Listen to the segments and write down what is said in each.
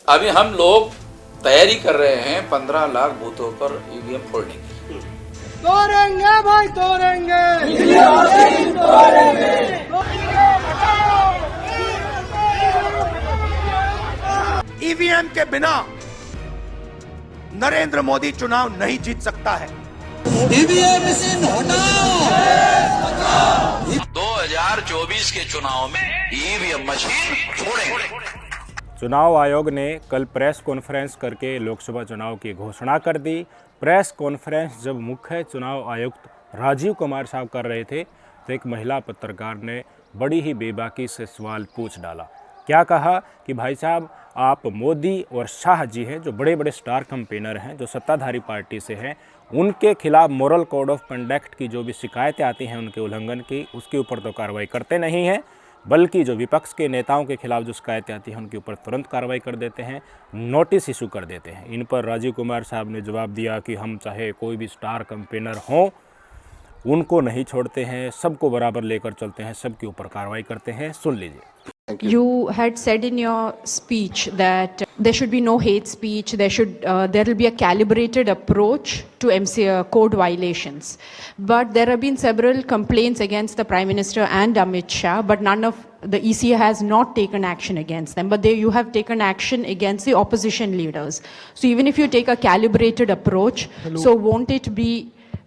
अभी हम लोग तैयारी कर रहे हैं 15 लाख बूथों पर ईवीएम फोड़ने की। तोड़ेंगे भाई तोड़ेंगे, ईवीएम के बिना नरेंद्र मोदी चुनाव नहीं जीत सकता है। ईवीएम मशीन हटाओ। 2024 के चुनाव में ईवीएम मशीन छोड़ेंगे। चुनाव आयोग ने कल प्रेस कॉन्फ्रेंस करके लोकसभा चुनाव की घोषणा कर दी। प्रेस कॉन्फ्रेंस जब मुख्य चुनाव आयुक्त राजीव कुमार साहब कर रहे थे तो एक महिला पत्रकार ने बड़ी ही बेबाकी से सवाल पूछ डाला। क्या कहा कि भाई साहब, आप मोदी और शाह जी हैं जो बड़े बड़े स्टार कैंपेनर हैं, जो सत्ताधारी पार्टी से हैं, उनके खिलाफ मोरल कोड ऑफ कंडक्ट की जो भी शिकायतें आती हैं उनके उल्लंघन की, उसके ऊपर तो कार्रवाई करते नहीं हैं, बल्कि जो विपक्ष के नेताओं के खिलाफ जो शिकायतें आती हैं उनके ऊपर तुरंत कार्रवाई कर देते हैं, नोटिस इशू कर देते हैं। इन पर राजीव कुमार साहब ने जवाब दिया कि हम चाहे कोई भी स्टार कैंपेनर हों, उनको नहीं छोड़ते हैं, सबको बराबर लेकर चलते हैं, सबके ऊपर कार्रवाई करते हैं। सुन लीजिए। You had said in your speech that there should be no hate speech. There will be a calibrated approach to code violations. But there have been several complaints against the Prime Minister and Amit Shah, but none of the EC has not taken action against them. But you have taken action against the opposition leaders. So even if you take a calibrated approach, so won't it be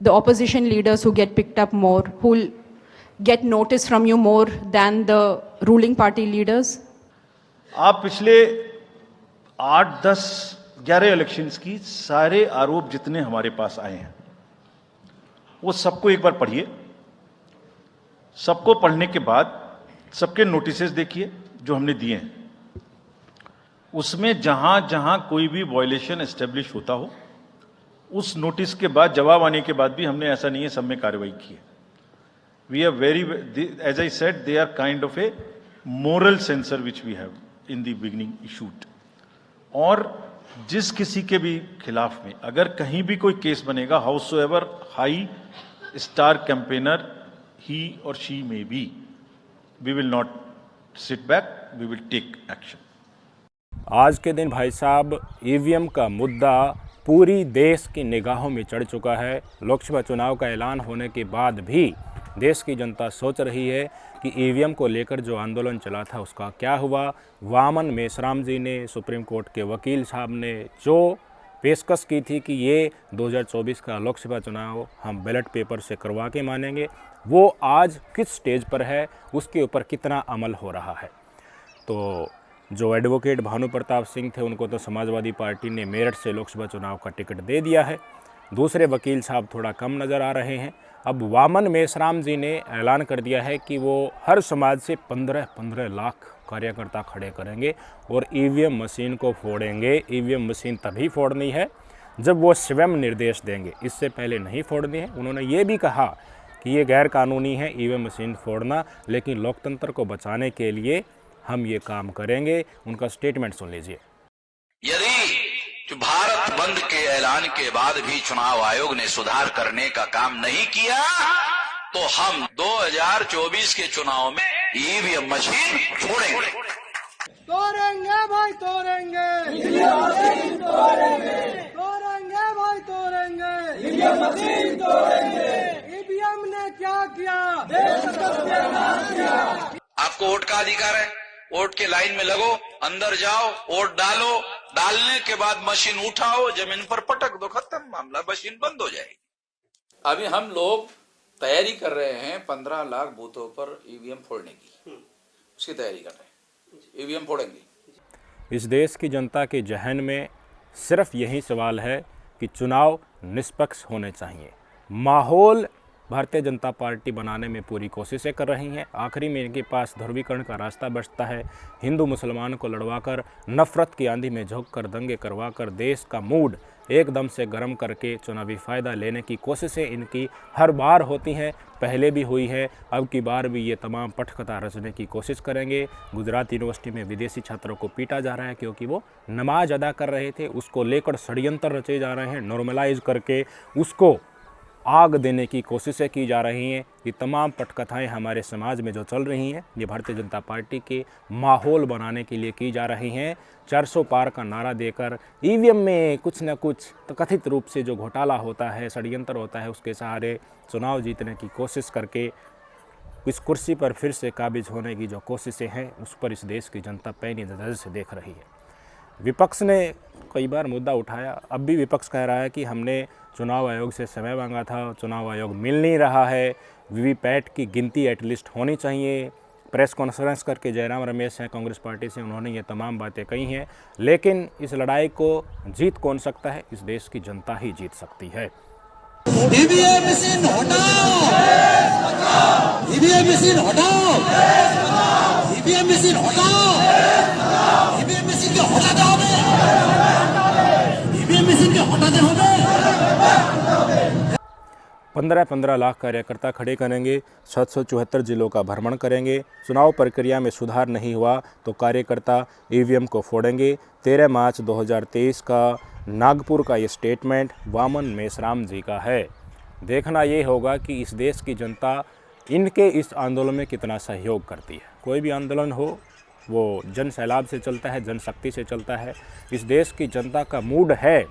the opposition leaders who get picked up more, who'll get notice from you more than the ruling party leaders? आप पिछले 8, 10, 11 elections की सारे आरोप जितने हमारे पास आए हैं वो सबको एक बार पढ़िए। सबको पढ़ने के बाद सबके नोटिसेस देखिए जो हमने दिए हैं। उसमें जहां जहां कोई भी वायलेशन एस्टेब्लिश होता हो, उस नोटिस के बाद, जवाब आने के बाद भी हमने ऐसा नहीं है सब में कार्रवाई की है। We are as I said, they are kind of a moral censor which we have in the beginning issued. और जिस किसी के भी खिलाफ में अगर कहीं भी कोई केस बनेगा, howsoever high star campaigner he or she may be, we will not sit back, we will take action. आज के दिन भाई साहब, ईवीएम का मुद्दा पूरी देश की निगाहों में चढ़ चुका है। लोकसभा चुनाव का ऐलान होने के बाद भी देश की जनता सोच रही है कि ईवीएम को लेकर जो आंदोलन चला था उसका क्या हुआ। वामन मेश्राम जी ने, सुप्रीम कोर्ट के वकील साहब ने जो पेशकश की थी कि ये 2024 का लोकसभा चुनाव हम बैलेट पेपर से करवा के मानेंगे, वो आज किस स्टेज पर है, उसके ऊपर कितना अमल हो रहा है। तो जो एडवोकेट भानु प्रताप सिंह थे उनको तो समाजवादी पार्टी ने मेरठ से लोकसभा चुनाव का टिकट दे दिया है। दूसरे वकील साहब थोड़ा कम नज़र आ रहे हैं। अब वामन मेश्राम जी ने ऐलान कर दिया है कि वो हर समाज से 15-15 लाख कार्यकर्ता खड़े करेंगे और ईवीएम मशीन को फोड़ेंगे। ईवीएम मशीन तभी फोड़नी है जब वो स्वयं निर्देश देंगे, इससे पहले नहीं फोड़नी है। उन्होंने ये भी कहा कि ये गैर कानूनी है ईवीएम मशीन फोड़ना, लेकिन लोकतंत्र को बचाने के लिए हम ये काम करेंगे। उनका स्टेटमेंट सुन लीजिए। यदि जो भारत बंद के ऐलान के बाद भी चुनाव आयोग ने सुधार करने का काम नहीं किया तो हम 2024 के चुनाव में ईवीएम मशीन छोड़ेंगे। तोड़ेंगे भाई तोड़ेंगे, तोड़ेंगे भाई तोड़ेंगे, ईवीएम ने क्या किया, देश का सत्यानाश किया। आपको वोट का अधिकार है, वोट के लाइन में लगो, अंदर जाओ, वोट डालो, डालने के बाद मशीन उठाओ, जमीन पर पटक दो, खत्म मामला, मशीन बंद हो जाएगी। अभी हम लोग तैयारी कर रहे हैं 15 लाख बूथों पर ईवीएम फोड़ने की, उसकी तैयारी कर रहे हैं। ईवीएम फोड़ेंगे। इस देश की जनता के जहन में सिर्फ यही सवाल है कि चुनाव निष्पक्ष होने चाहिए। माहौल भारतीय जनता पार्टी बनाने में पूरी कोशिशें कर रही हैं। आखिरी में इनके पास ध्रुवीकरण का रास्ता बचता है। हिंदू मुसलमान को लड़वाकर, नफरत की आंधी में झोंककर, दंगे करवाकर देश का मूड एकदम से गर्म करके चुनावी फ़ायदा लेने की कोशिशें इनकी हर बार होती हैं, पहले भी हुई है, अब की बार भी ये तमाम पटकथा रचने की कोशिश करेंगे। गुजरात यूनिवर्सिटी में विदेशी छात्रों को पीटा जा रहा है क्योंकि वो नमाज अदा कर रहे थे, उसको लेकर षड्यंत्र रचे जा रहे हैं, नॉर्मलाइज करके उसको आग देने की कोशिशें की जा रही हैं। ये तमाम पटकथाएं हमारे समाज में जो चल रही हैं ये भारतीय जनता पार्टी के माहौल बनाने के लिए की जा रही हैं। 400 पार का नारा देकर ईवीएम में कुछ न कुछ तो कथित रूप से जो घोटाला होता है, षड्यंत्र होता है, उसके सहारे चुनाव जीतने की कोशिश करके इस कुर्सी पर फिर से काबिज होने की जो कोशिशें हैं उस पर इस देश की जनता पैनी नज़र से देख रही है। विपक्ष ने कई बार मुद्दा उठाया, अब भी विपक्ष कह रहा है कि हमने चुनाव आयोग से समय मांगा था, चुनाव आयोग मिल नहीं रहा है, वीवीपैट की गिनती एटलीस्ट होनी चाहिए। प्रेस कॉन्फ्रेंस करके जयराम रमेश हैं कांग्रेस पार्टी से, उन्होंने ये तमाम बातें कही हैं। लेकिन इस लड़ाई को जीत कौन सकता है? इस देश की जनता ही जीत सकती है। ईवीएम मशीन हटाओ, ईवीएम मशीन हटाओ, ईवीएम मशीन हटाओ, ईवीएम मशीन के हटाते होंगे, ईवीएम मशीन के हटाते होंगे। 15-15 लाख कार्यकर्ता खड़े करेंगे, 774 जिलों का भ्रमण करेंगे। चुनाव प्रक्रिया में सुधार नहीं हुआ तो कार्यकर्ता ईवीएम को फोड़ेंगे। 13 मार्च 2023 का नागपुर का ये स्टेटमेंट वामन मेश्राम जी का है। देखना ये होगा कि इस देश की जनता इनके इस आंदोलन में कितना सहयोग करती है। कोई भी आंदोलन हो वो जन सैलाब से चलता है, जनशक्ति से चलता है। इस देश की जनता का मूड है,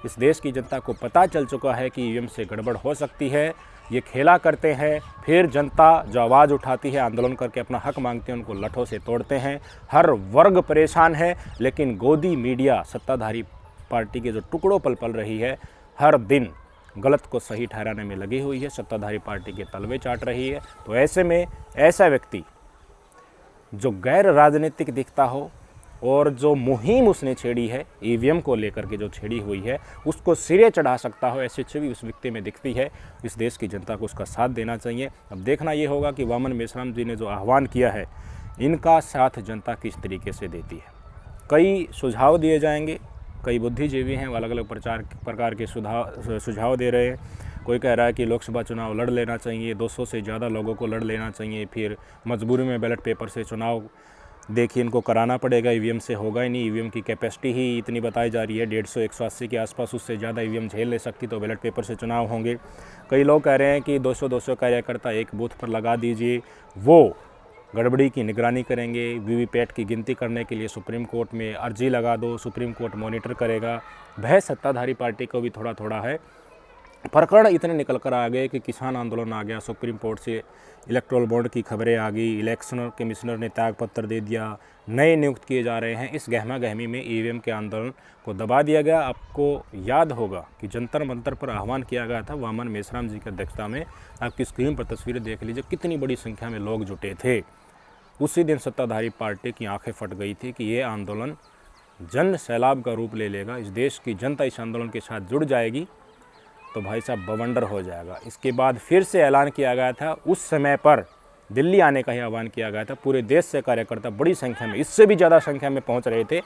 इस देश की जनता को पता चल चुका है कि ईवीएम से गड़बड़ हो सकती है। ये खेला करते हैं, फिर जनता जो आवाज़ उठाती है, आंदोलन करके अपना हक मांगते हैं, उनको लठों से तोड़ते हैं। हर वर्ग परेशान है, लेकिन गोदी मीडिया सत्ताधारी पार्टी के जो टुकड़ों पल पल रही है, हर दिन गलत को सही ठहराने में लगी हुई है, सत्ताधारी पार्टी के तलवे चाट रही है। तो ऐसे में ऐसा व्यक्ति जो गैर राजनीतिक दिखता हो और जो मुहिम उसने छेड़ी है ईवीएम को लेकर के जो छेड़ी हुई है उसको सिरे चढ़ा सकता हो, ऐसी छवि उस व्यक्ति में दिखती है। इस देश की जनता को उसका साथ देना चाहिए। अब देखना ये होगा कि वामन मेश्राम जी ने जो आह्वान किया है इनका साथ जनता किस तरीके से देती है। कई सुझाव दिए जाएंगे, कई बुद्धिजीवी हैं वो अलग अलग प्रकार के सुझाव दे रहे हैं। कोई कह रहा है कि लोकसभा चुनाव लड़ लेना चाहिए, 200 से ज़्यादा लोगों को लड़ लेना चाहिए, फिर मजबूरी में बैलेट पेपर से चुनाव देखिए इनको कराना पड़ेगा, ईवीएम से होगा ही नहीं। ईवीएम की कैपेसिटी ही इतनी बताई जा रही है 150-180 के आसपास, उससे ज़्यादा ईवीएम झेल ले सकती, तो बैलेट पेपर से चुनाव होंगे। कई लोग कह रहे हैं कि 200 कार्यकर्ता एक बूथ पर लगा दीजिए, वो गड़बड़ी की निगरानी करेंगे। वीवीपैट की गिनती करने के लिए सुप्रीम कोर्ट में अर्जी लगा दो, सुप्रीम कोर्ट मॉनिटर करेगा। भय सत्ताधारी पार्टी को भी थोड़ा थोड़ा है। प्रकरण इतने निकल कर आ गए कि किसान आंदोलन आ गया, सुप्रीम कोर्ट से इलेक्टोरल बॉन्ड की खबरें आ गई, इलेक्शन कमिश्नर ने त्यागपत्र दे दिया, नए नियुक्त किए जा रहे हैं। इस गहमा गहमी में ईवीएम के आंदोलन को दबा दिया गया। आपको याद होगा कि जंतर मंतर पर आह्वान किया गया था वामन मेश्राम जी की अध्यक्षता में। आपकी स्क्रीन पर तस्वीरें देख लीजिए, कितनी बड़ी संख्या में लोग जुटे थे। उसी दिन सत्ताधारी पार्टी की आंखें फट गई थी कि ये आंदोलन जन सैलाब का रूप ले लेगा, इस देश की जनता इस आंदोलन के साथ जुड़ जाएगी तो भाई साहब बवंडर हो जाएगा। इसके बाद फिर से ऐलान किया गया था, उस समय पर दिल्ली आने का ही आह्वान किया गया था। पूरे देश से कार्यकर्ता बड़ी संख्या में, इससे भी ज़्यादा संख्या में पहुंच रहे थे।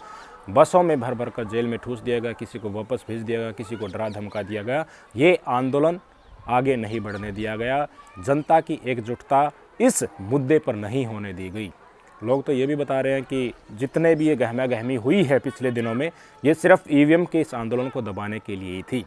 बसों में भर भर कर जेल में ठूस दिया गया, किसी को वापस भेज दिया गया, किसी को डरा धमका दिया गया। ये आंदोलन आगे नहीं बढ़ने दिया गया। जनता की एकजुटता इस मुद्दे पर नहीं होने दी गई। लोग तो ये भी बता रहे हैं कि जितने भी ये गहमा गहमी हुई है पिछले दिनों में, ये सिर्फ ईवीएम के इस आंदोलन को दबाने के लिए ही थी।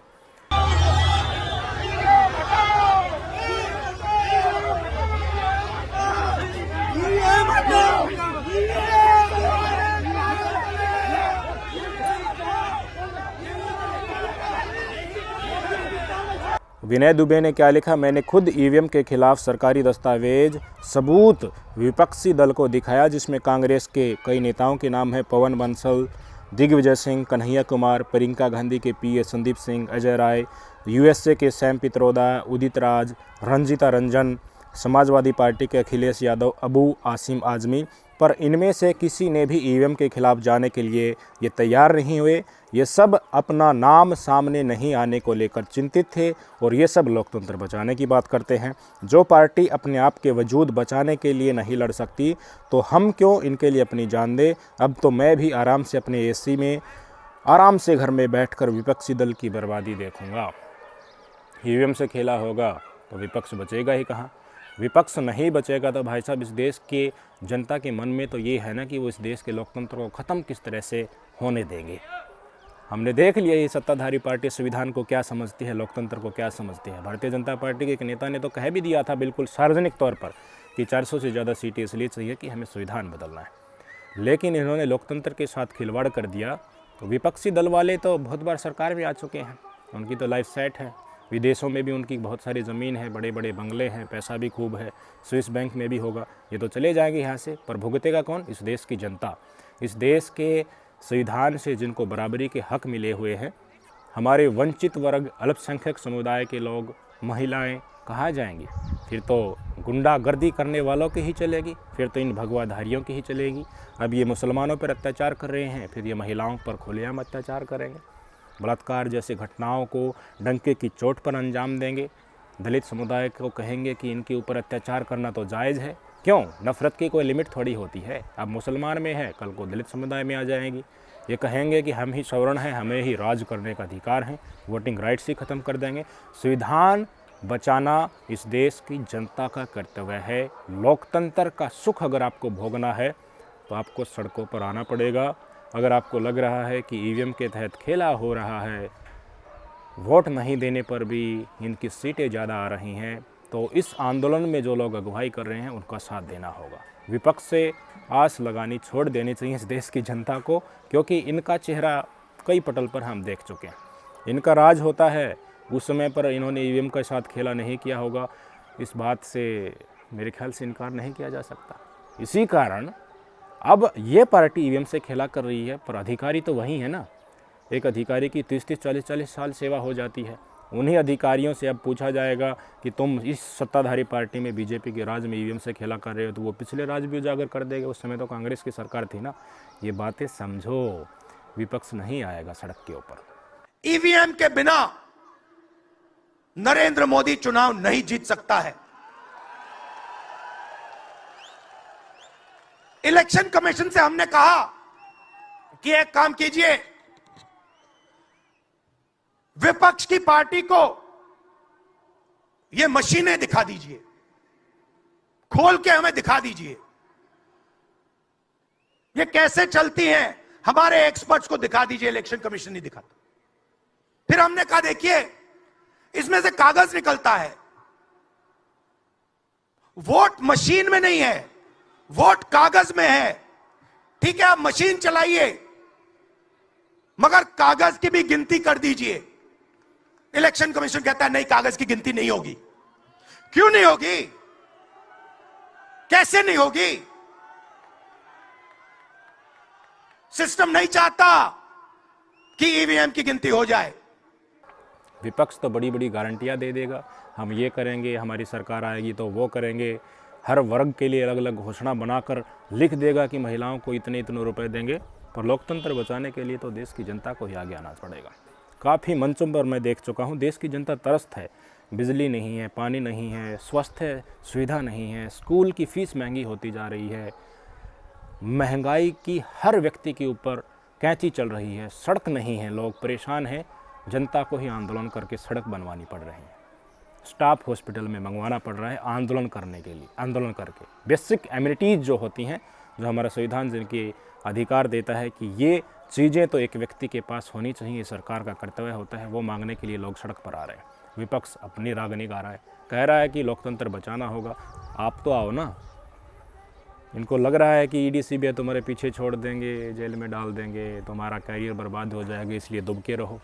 विनय दुबे ने क्या लिखा? मैंने खुद ईवीएम के खिलाफ सरकारी दस्तावेज सबूत विपक्षी दल को दिखाया, जिसमें कांग्रेस के कई नेताओं के नाम है। पवन बंसल, दिग्विजय सिंह, कन्हैया कुमार, प्रियंका गांधी के पीए संदीप सिंह, अजय राय, यूएसए के सैम पित्रोदा, उदित राज, रंजीता रंजन, समाजवादी पार्टी के अखिलेश यादव, अबू आसिम आजमी। पर इनमें से किसी ने भी ईवीएम के खिलाफ जाने के लिए ये तैयार नहीं हुए। ये सब अपना नाम सामने नहीं आने को लेकर चिंतित थे और ये सब लोकतंत्र बचाने की बात करते हैं। जो पार्टी अपने आप के वजूद बचाने के लिए नहीं लड़ सकती तो हम क्यों इनके लिए अपनी जान दें। अब तो मैं भी आराम से अपने एसी में आराम से घर में बैठकर विपक्षी दल की बर्बादी देखूंगा। ईवीएम से खेला होगा तो विपक्ष बचेगा ही कहाँ। विपक्ष नहीं बचेगा तो भाई साहब इस देश के जनता के मन में तो ये है ना कि वो इस देश के लोकतंत्र को ख़त्म किस तरह से होने देंगे। हमने देख लिया ये सत्ताधारी पार्टी संविधान को क्या समझती है, लोकतंत्र को क्या समझती है। भारतीय जनता पार्टी के एक नेता ने तो कह भी दिया था बिल्कुल सार्वजनिक तौर पर कि 400 से ज़्यादा सीटें इसलिए चाहिए कि हमें संविधान बदलना है। लेकिन इन्होंने लोकतंत्र के साथ खिलवाड़ कर दिया। तो विपक्षी दल वाले तो बहुत बार सरकार में आ चुके हैं, उनकी तो लाइफ सेट है, विदेशों में भी उनकी बहुत सारी ज़मीन है, बड़े बड़े बंगले हैं, पैसा भी खूब है, स्विस बैंक में भी होगा, ये तो चले जाएंगे यहाँ से। पर भुगतेगा कौन? इस देश की जनता। इस देश के संविधान से जिनको बराबरी के हक मिले हुए हैं, हमारे वंचित वर्ग, अल्पसंख्यक समुदाय के लोग, महिलाएं कहाँ जाएंगी? फिर तो गुंडागर्दी करने वालों की ही चलेगी, फिर तो इन भगवाधारियों की ही चलेगी। अब ये मुसलमानों पर अत्याचार कर रहे हैं, फिर ये महिलाओं पर खुलेआम अत्याचार करेंगे, बलात्कार जैसे घटनाओं को डंके की चोट पर अंजाम देंगे। दलित समुदाय को कहेंगे कि इनके ऊपर अत्याचार करना तो जायज़ है। क्यों? नफ़रत की कोई लिमिट थोड़ी होती है। अब मुसलमान में है, कल को दलित समुदाय में आ जाएगी। ये कहेंगे कि हम ही सवर्ण हैं, हमें ही राज करने का अधिकार है, वोटिंग राइट्स ही ख़त्म कर देंगे। संविधान बचाना इस देश की जनता का कर्तव्य है। लोकतंत्र का सुख अगर आपको भोगना है तो आपको सड़कों पर आना पड़ेगा। अगर आपको लग रहा है कि ईवीएम के तहत खेला हो रहा है, वोट नहीं देने पर भी इनकी सीटें ज़्यादा आ रही हैं, तो इस आंदोलन में जो लोग अगुवाई कर रहे हैं उनका साथ देना होगा। विपक्ष से आस लगानी छोड़ देनी चाहिए इस देश की जनता को, क्योंकि इनका चेहरा कई पटल पर हम देख चुके हैं। इनका राज होता है, उस समय पर इन्होंने ईवीएम के साथ खेला नहीं किया होगा, इस बात से मेरे ख्याल से इनकार नहीं किया जा सकता। इसी कारण अब ये पार्टी ईवीएम से खेला कर रही है, पर अधिकारी तो वही है ना। एक अधिकारी की 30-30, 40-40 साल सेवा हो जाती है। उन्हीं अधिकारियों से अब पूछा जाएगा कि तुम इस सत्ताधारी पार्टी में, बीजेपी के राज में ईवीएम से खेला कर रहे हो, तो वो पिछले राज भी उजागर कर देगा। उस समय तो कांग्रेस की सरकार थी ना। ये बातें समझो, विपक्ष नहीं आएगा सड़क के ऊपर। ईवीएम के बिना नरेंद्र मोदी चुनाव नहीं जीत सकता है। इलेक्शन कमीशन से हमने कहा कि एक काम कीजिए, विपक्ष की पार्टी को ये मशीनें दिखा दीजिए, खोल के हमें दिखा दीजिए ये कैसे चलती हैं, हमारे एक्सपर्ट्स को दिखा दीजिए। इलेक्शन कमीशन नहीं दिखाता। फिर हमने कहा देखिए, इसमें से कागज निकलता है, वोट मशीन में नहीं है, वोट कागज में है। ठीक है, आप मशीन चलाइए, मगर कागज की भी गिनती कर दीजिए। इलेक्शन कमीशन कहता है नहीं, कागज की गिनती नहीं होगी। क्यों नहीं होगी? कैसे नहीं होगी? सिस्टम नहीं चाहता कि ईवीएम की गिनती हो जाए। विपक्ष तो बड़ी बड़ी गारंटियां दे देगा, हम ये करेंगे, हमारी सरकार आएगी तो वो करेंगे। हर वर्ग के लिए अलग अलग घोषणा बनाकर लिख देगा कि महिलाओं को इतने इतने रुपए देंगे। पर लोकतंत्र बचाने के लिए तो देश की जनता को ही आगे आना पड़ेगा। काफ़ी मंचों पर मैं देख चुका हूँ, देश की जनता त्रस्त है। बिजली नहीं है, पानी नहीं है, स्वास्थ्य सुविधा नहीं है, स्कूल की फ़ीस महंगी होती जा रही है, महंगाई की हर व्यक्ति के ऊपर कैंची चल रही है, सड़क नहीं है, लोग परेशान हैं। जनता को ही आंदोलन करके सड़क बनवानी पड़ रही है, स्टाफ हॉस्पिटल में मंगवाना पड़ रहा है आंदोलन करने के लिए। आंदोलन करके बेसिक एमिनिटीज़ जो होती हैं, जो हमारा संविधान जिनके अधिकार देता है कि ये चीज़ें तो एक व्यक्ति के पास होनी चाहिए, सरकार का कर्तव्य होता है, वो मांगने के लिए लोग सड़क पर आ रहे हैं। विपक्ष अपनी राग नहीं गा रहा है, कह रहा है कि लोकतंत्र बचाना होगा। आप तो आओ ना। इनको लग रहा है कि ईडी सीबीआई तुम्हारे पीछे छोड़ देंगे, जेल में डाल देंगे, तुम्हारा करियर बर्बाद हो जाएगा, इसलिए दुबके रहो।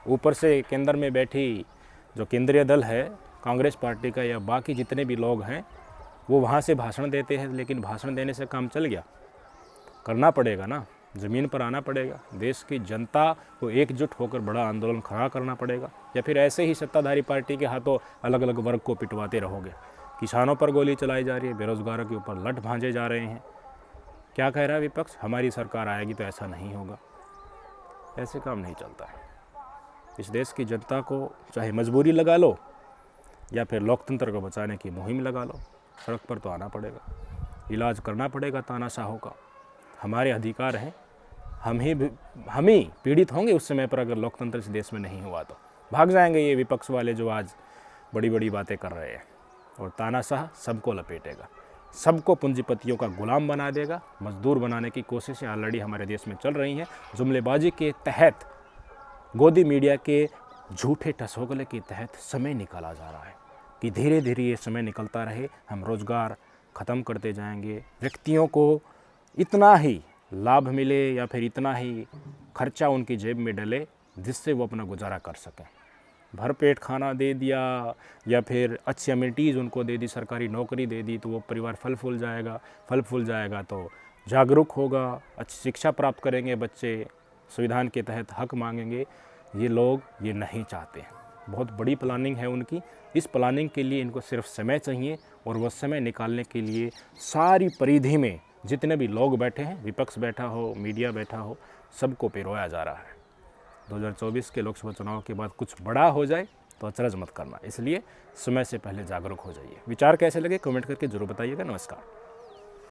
ऊपर से केंद्र में बैठी जो केंद्रीय दल है कांग्रेस पार्टी का या बाकी जितने भी लोग हैं, वो वहाँ से भाषण देते हैं, लेकिन भाषण देने से काम चल गया? करना पड़ेगा ना, ज़मीन पर आना पड़ेगा। देश की जनता को एकजुट होकर बड़ा आंदोलन खड़ा करना पड़ेगा, या फिर ऐसे ही सत्ताधारी पार्टी के हाथों अलग अलग वर्ग को पिटवाते रहोगे। किसानों पर गोली चलाई जा रही है, बेरोजगारों के ऊपर लठ भांजे जा रहे हैं। क्या कह रहा है विपक्ष? हमारी सरकार आएगी तो ऐसा नहीं होगा। ऐसे काम नहीं चलता है। इस देश की जनता को चाहे मजबूरी लगा लो या फिर लोकतंत्र को बचाने की मुहिम लगा लो, सड़क पर तो आना पड़ेगा, इलाज करना पड़ेगा तानाशाहों का। हमारे अधिकार हैं, हम ही पीड़ित होंगे उस समय पर अगर लोकतंत्र इस देश में नहीं हुआ तो। भाग जाएंगे ये विपक्ष वाले जो आज बड़ी बड़ी बातें कर रहे हैं, और तानाशाह सबको लपेटेगा, सबको पूंजीपतियों का गुलाम बना देगा। मजदूर बनाने की कोशिशें ऑलरेडी हमारे देश में चल रही हैं। जुमलेबाजी के तहत गोदी मीडिया के झूठे टसोगले के तहत समय निकाला जा रहा है कि धीरे धीरे ये समय निकलता रहे, हम रोज़गार ख़त्म करते जाएंगे, व्यक्तियों को इतना ही लाभ मिले या फिर इतना ही खर्चा उनकी जेब में डले जिससे वो अपना गुजारा कर सकें। भरपेट खाना दे दिया या फिर अच्छी अम्यूनिटीज़ उनको दे दी, सरकारी नौकरी दे दी तो वो परिवार फल फूल जाएगा तो जागरूक होगा, अच्छी शिक्षा प्राप्त करेंगे बच्चे, संविधान के तहत हक मांगेंगे। ये लोग ये नहीं चाहते। बहुत बड़ी प्लानिंग है उनकी। इस प्लानिंग के लिए इनको सिर्फ समय चाहिए और वह समय निकालने के लिए सारी परिधि में जितने भी लोग बैठे हैं, विपक्ष बैठा हो, मीडिया बैठा हो, सबको पिरोया जा रहा है। 2024 के लोकसभा चुनाव के बाद कुछ बड़ा हो जाए तो अचरज मत करना, इसलिए समय से पहले जागरूक हो जाइए। विचार कैसे लगे कमेंट करके जरूर बताइएगा। नमस्कार।